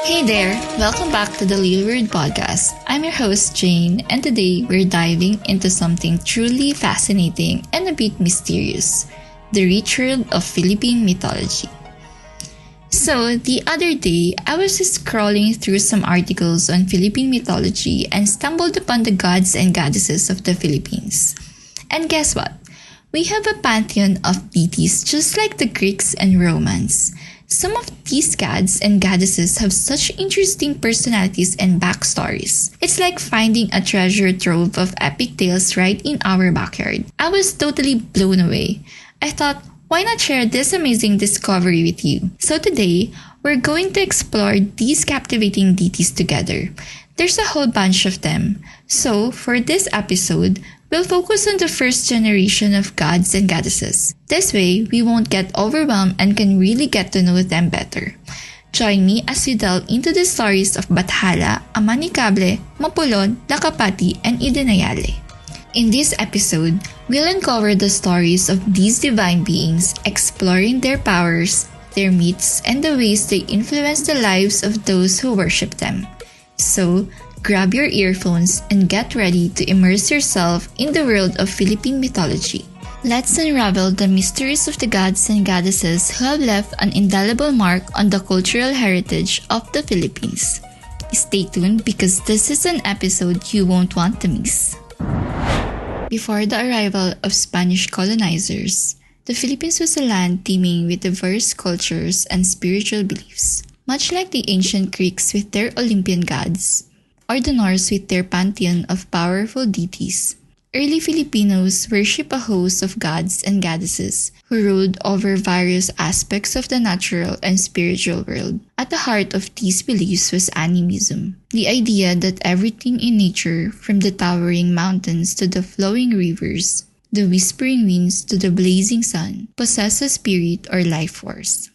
Hey there, welcome back to the LilWeird Podcast. I'm your host Jane, and today we're diving into something truly fascinating and a bit mysterious, the rich world of Philippine mythology. So, the other day, I was just scrolling through some articles on Philippine mythology and stumbled upon the gods and goddesses of the Philippines. And guess what? We have a pantheon of deities just like the Greeks and Romans. Some of these gods and goddesses have such interesting personalities and backstories. It's like finding a treasure trove of epic tales right in our backyard. I was totally blown away. I thought, why not share this amazing discovery with you? So today, we're going to explore these captivating deities together. There's a whole bunch of them. So, for this episode, we'll focus on the first generation of gods and goddesses. This way, we won't get overwhelmed and can really get to know them better. Join me as we delve into the stories of Bathala, Amanikable, Mapulon, Lakapati, and Idiyanale. In this episode, we'll uncover the stories of these divine beings, exploring their powers, their myths, and the ways they influence the lives of those who worship them. So, grab your earphones and get ready to immerse yourself in the world of Philippine mythology. Let's unravel the mysteries of the gods and goddesses who have left an indelible mark on the cultural heritage of the Philippines. Stay tuned because this is an episode you won't want to miss. Before the arrival of Spanish colonizers, the Philippines was a land teeming with diverse cultures and spiritual beliefs. Much like the ancient Greeks with their Olympian gods, or the Norse with their pantheon of powerful deities, early Filipinos worship a host of gods and goddesses who ruled over various aspects of the natural and spiritual world. At the heart of these beliefs was animism, the idea that everything in nature, from the towering mountains to the flowing rivers, the whispering winds to the blazing sun, possessed a spirit or life force.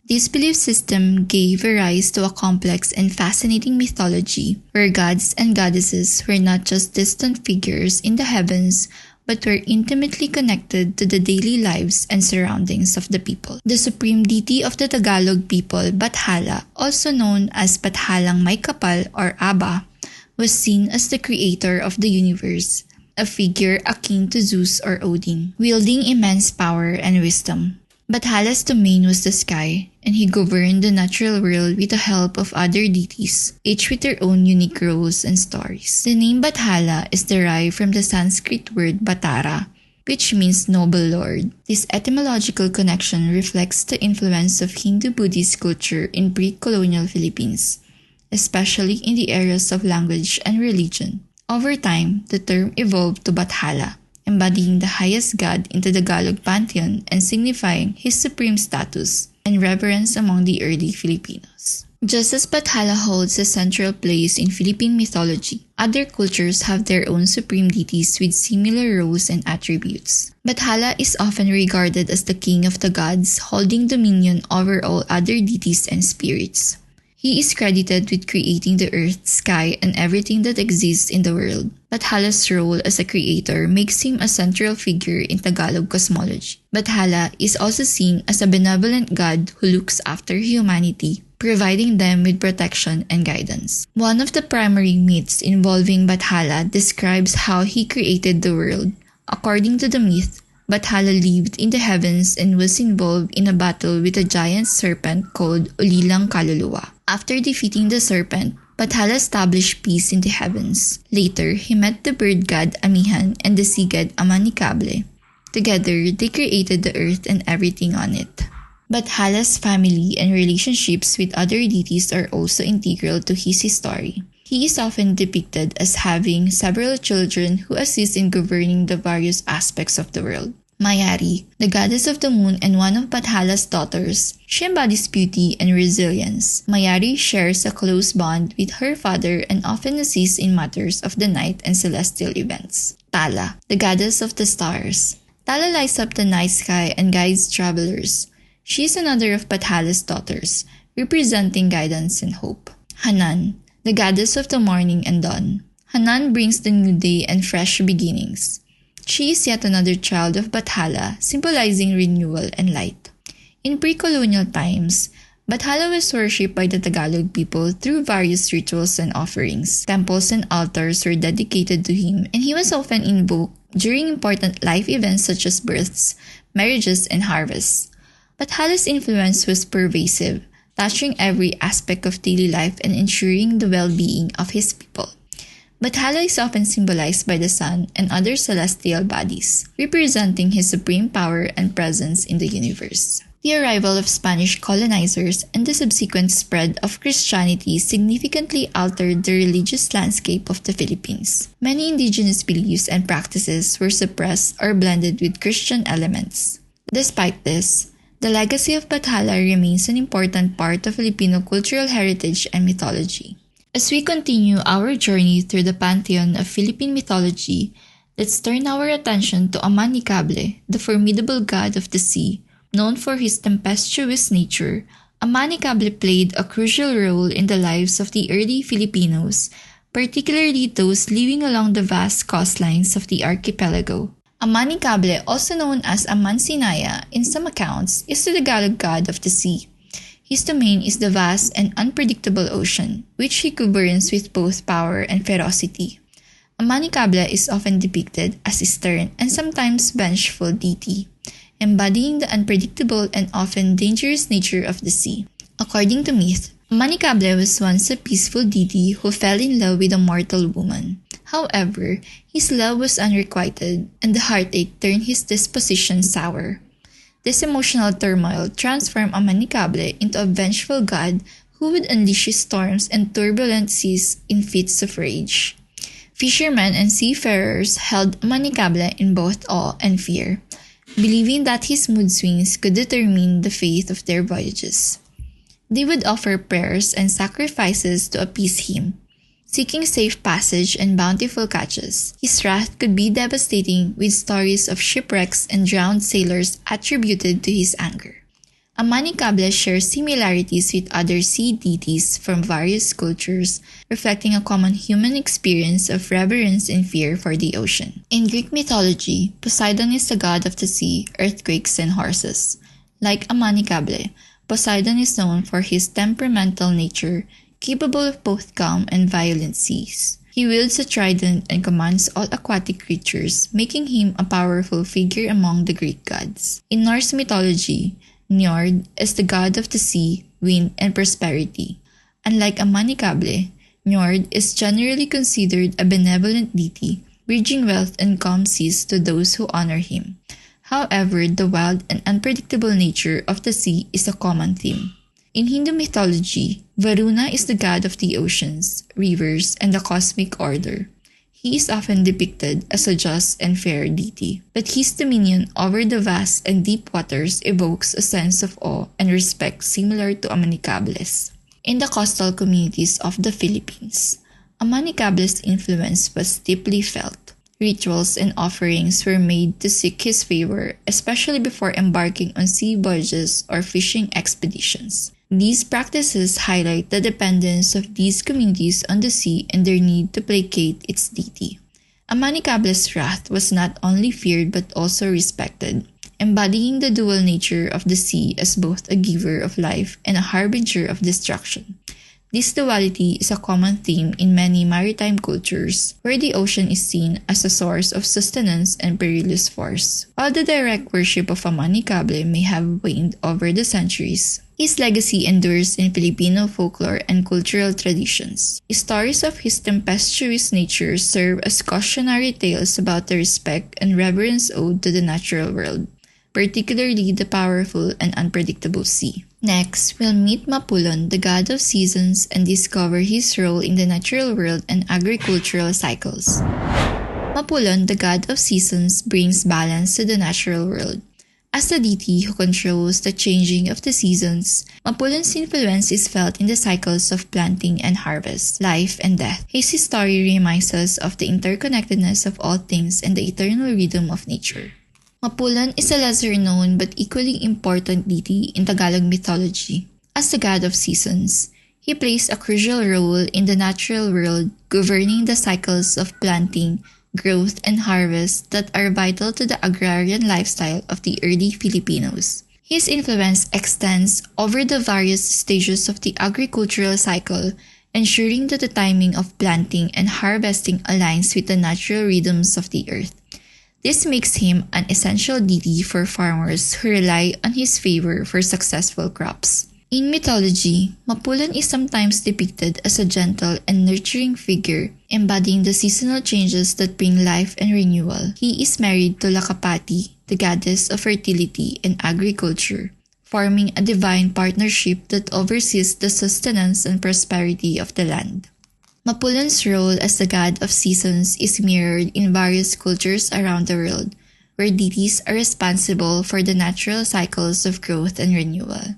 This belief system gave rise to a complex and fascinating mythology where gods and goddesses were not just distant figures in the heavens but were intimately connected to the daily lives and surroundings of the people. The supreme deity of the Tagalog people, Bathala, also known as Bathalang May Kapal or Aba, was seen as the creator of the universe, a figure akin to Zeus or Odin, wielding immense power and wisdom. Bathala's domain was the sky, and he governed the natural world with the help of other deities, each with their own unique roles and stories. The name Bathala is derived from the Sanskrit word Batara, which means noble lord. This etymological connection reflects the influence of Hindu-Buddhist culture in pre-colonial Philippines, especially in the areas of language and religion. Over time, the term evolved to Bathala, embodying the highest god in the Tagalog pantheon and signifying his supreme status and reverence among the early Filipinos. Just as Bathala holds a central place in Philippine mythology, other cultures have their own supreme deities with similar roles and attributes. Bathala is often regarded as the king of the gods, holding dominion over all other deities and spirits. He is credited with creating the earth, sky, and everything that exists in the world. Bathala's role as a creator makes him a central figure in Tagalog cosmology. Bathala is also seen as a benevolent god who looks after humanity, providing them with protection and guidance. One of the primary myths involving Bathala describes how he created the world. According to the myth, Bathala lived in the heavens and was involved in a battle with a giant serpent called Ulilang Kaluluwa. After defeating the serpent, Bathala established peace in the heavens. Later, he met the bird god Amihan and the sea god Amanikable. Together, they created the earth and everything on it. Bathala's family and relationships with other deities are also integral to his story. He is often depicted as having several children who assist in governing the various aspects of the world. Mayari, the goddess of the moon and one of Bathala's daughters, she embodies beauty and resilience. Mayari shares a close bond with her father and often assists in matters of the night and celestial events. Tala, the goddess of the stars. Tala lights up the night sky and guides travelers. She is another of Bathala's daughters, representing guidance and hope. Hanan, the goddess of the morning and dawn. Hanan brings the new day and fresh beginnings. She is yet another child of Bathala, symbolizing renewal and light. In pre-colonial times, Bathala was worshipped by the Tagalog people through various rituals and offerings. Temples and altars were dedicated to him, and he was often invoked during important life events such as births, marriages, and harvests. Bathala's influence was pervasive, touching every aspect of daily life and ensuring the well-being of his people. Bathala is often symbolized by the sun and other celestial bodies, representing his supreme power and presence in the universe. The arrival of Spanish colonizers and the subsequent spread of Christianity significantly altered the religious landscape of the Philippines. Many indigenous beliefs and practices were suppressed or blended with Christian elements. Despite this, the legacy of Bathala remains an important part of Filipino cultural heritage and mythology. As we continue our journey through the pantheon of Philippine mythology, let's turn our attention to Amanikable, the formidable god of the sea. Known for his tempestuous nature, Amanikable played a crucial role in the lives of the early Filipinos, particularly those living along the vast coastlines of the archipelago. Amanikable, also known as Amansinaya in some accounts, is the Tagalog god of the sea. His domain is the vast and unpredictable ocean, which he governs with both power and ferocity. Amanikable is often depicted as a stern and sometimes vengeful deity, embodying the unpredictable and often dangerous nature of the sea. According to myth, Amanikable was once a peaceful deity who fell in love with a mortal woman. However, his love was unrequited, and the heartache turned his disposition sour. This emotional turmoil transformed Amanikable into a vengeful god who would unleash his storms and turbulent seas in fits of rage. Fishermen and seafarers held Amanikable in both awe and fear, believing that his mood swings could determine the fate of their voyages. They would offer prayers and sacrifices to appease him, seeking safe passage and bountiful catches. His wrath could be devastating, with stories of shipwrecks and drowned sailors attributed to his anger. Amanikable shares similarities with other sea deities from various cultures, reflecting a common human experience of reverence and fear for the ocean. In Greek mythology, Poseidon is the god of the sea, earthquakes, and horses. Like Amanikable, Poseidon is known for his temperamental nature, capable of both calm and violent seas. He wields a trident and commands all aquatic creatures, making him a powerful figure among the Greek gods. In Norse mythology, Njord is the god of the sea, wind, and prosperity. Unlike Amanikable, Njord is generally considered a benevolent deity, bridging wealth and calm seas to those who honor him. However, the wild and unpredictable nature of the sea is a common theme. In Hindu mythology, Varuna is the god of the oceans, rivers, and the cosmic order. He is often depicted as a just and fair deity, but his dominion over the vast and deep waters evokes a sense of awe and respect similar to Amanikable's. In the coastal communities of the Philippines, Amanikable's influence was deeply felt. Rituals and offerings were made to seek his favor, especially before embarking on sea voyages or fishing expeditions. These practices highlight the dependence of these communities on the sea and their need to placate its deity. Amanikable's wrath was not only feared but also respected, embodying the dual nature of the sea as both a giver of life and a harbinger of destruction. This duality is a common theme in many maritime cultures, where the ocean is seen as a source of sustenance and perilous force. While the direct worship of Amanikable may have waned over the centuries, his legacy endures in Filipino folklore and cultural traditions. Stories of his tempestuous nature serve as cautionary tales about the respect and reverence owed to the natural world, particularly the powerful and unpredictable sea. Next, we'll meet Mapulon, the god of seasons, and discover his role in the natural world and agricultural cycles. Mapulon, the god of seasons, brings balance to the natural world. As the deity who controls the changing of the seasons, Mapulon's influence is felt in the cycles of planting and harvest, life and death. His story reminds us of the interconnectedness of all things and the eternal rhythm of nature. Mapulon is a lesser-known but equally important deity in Tagalog mythology. As the god of seasons, he plays a crucial role in the natural world, governing the cycles of planting, growth, and harvest that are vital to the agrarian lifestyle of the early Filipinos. His influence extends over the various stages of the agricultural cycle, ensuring that the timing of planting and harvesting aligns with the natural rhythms of the earth. This makes him an essential deity for farmers who rely on his favor for successful crops. In mythology, Mapulon is sometimes depicted as a gentle and nurturing figure, embodying the seasonal changes that bring life and renewal. He is married to Lakapati, the goddess of fertility and agriculture, forming a divine partnership that oversees the sustenance and prosperity of the land. Mapulon's role as the god of seasons is mirrored in various cultures around the world, where deities are responsible for the natural cycles of growth and renewal.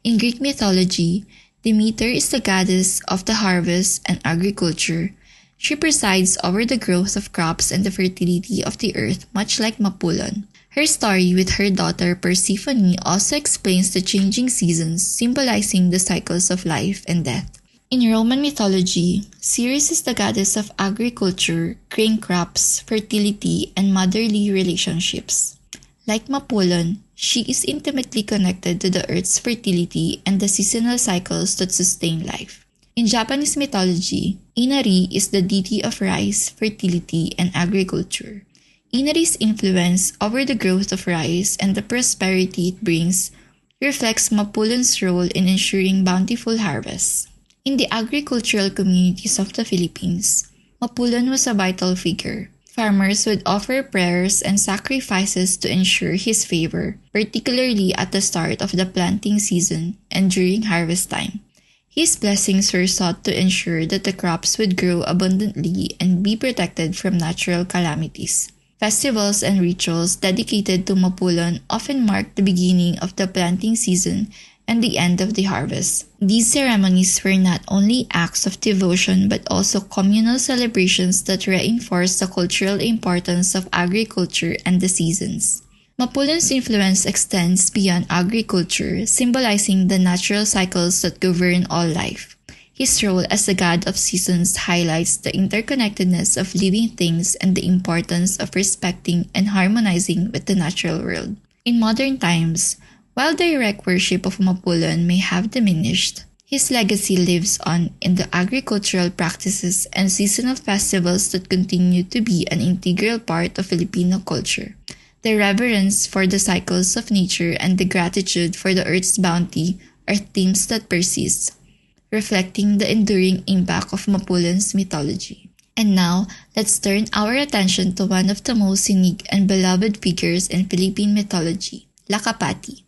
In Greek mythology, Demeter is the goddess of the harvest and agriculture. She presides over the growth of crops and the fertility of the earth, much like Mapulon. Her story with her daughter Persephone also explains the changing seasons, symbolizing the cycles of life and death. In Roman mythology, Ceres is the goddess of agriculture, grain crops, fertility, and motherly relationships. Like Mapulon, she is intimately connected to the earth's fertility and the seasonal cycles that sustain life. In Japanese mythology, Inari is the deity of rice, fertility, and agriculture. Inari's influence over the growth of rice and the prosperity it brings reflects Mapulon's role in ensuring bountiful harvests. In the agricultural communities of the Philippines, Mapulon was a vital figure. Farmers would offer prayers and sacrifices to ensure his favor, particularly at the start of the planting season and during harvest time. His blessings were sought to ensure that the crops would grow abundantly and be protected from natural calamities. Festivals and rituals dedicated to Mapulon often marked the beginning of the planting season and the end of the harvest. These ceremonies were not only acts of devotion but also communal celebrations that reinforced the cultural importance of agriculture and the seasons. Mapulon's influence extends beyond agriculture, symbolizing the natural cycles that govern all life. His role as the god of seasons highlights the interconnectedness of living things and the importance of respecting and harmonizing with the natural world. In modern times, while direct worship of Mapulon may have diminished, his legacy lives on in the agricultural practices and seasonal festivals that continue to be an integral part of Filipino culture. The reverence for the cycles of nature and the gratitude for the earth's bounty are themes that persist, reflecting the enduring impact of Mapulon's mythology. And now, let's turn our attention to one of the most unique and beloved figures in Philippine mythology, Lakapati.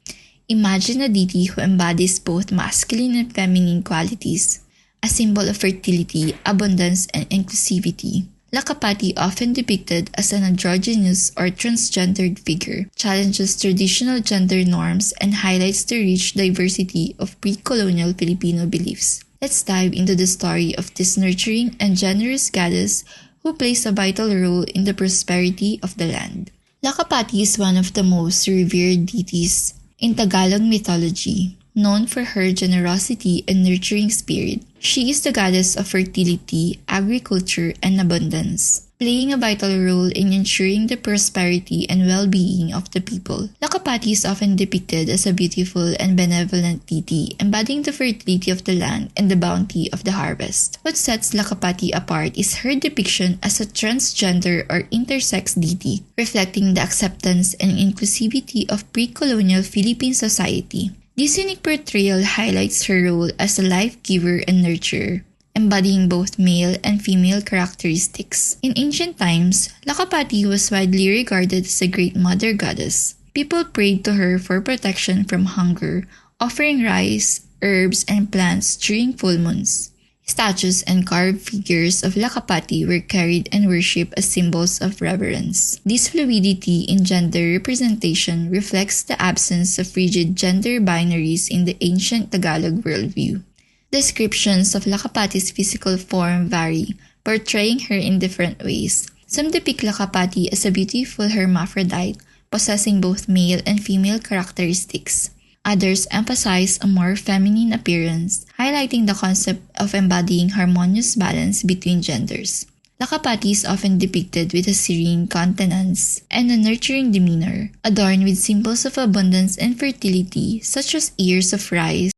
Imagine a deity who embodies both masculine and feminine qualities, a symbol of fertility, abundance, and inclusivity. Lakapati, often depicted as an androgynous or transgendered figure, challenges traditional gender norms and highlights the rich diversity of pre-colonial Filipino beliefs. Let's dive into the story of this nurturing and generous goddess who plays a vital role in the prosperity of the land. Lakapati is one of the most revered deities in Tagalog mythology, known for her generosity and nurturing spirit. She is the goddess of fertility, agriculture, and abundance, playing a vital role in ensuring the prosperity and well-being of the people. Lakapati is often depicted as a beautiful and benevolent deity, embodying the fertility of the land and the bounty of the harvest. What sets Lakapati apart is her depiction as a transgender or intersex deity, reflecting the acceptance and inclusivity of pre-colonial Philippine society. This unique portrayal highlights her role as a life-giver and nurturer, embodying both male and female characteristics. In ancient times, Lakapati was widely regarded as a great mother goddess. People prayed to her for protection from hunger, offering rice, herbs, and plants during full moons. Statues and carved figures of Lakapati were carried and worshipped as symbols of reverence. This fluidity in gender representation reflects the absence of rigid gender binaries in the ancient Tagalog worldview. Descriptions of Lakapati's physical form vary, portraying her in different ways. Some depict Lakapati as a beautiful hermaphrodite, possessing both male and female characteristics. Others emphasize a more feminine appearance, highlighting the concept of embodying harmonious balance between genders. Lakapati is often depicted with a serene countenance and a nurturing demeanor, adorned with symbols of abundance and fertility such as ears of rice,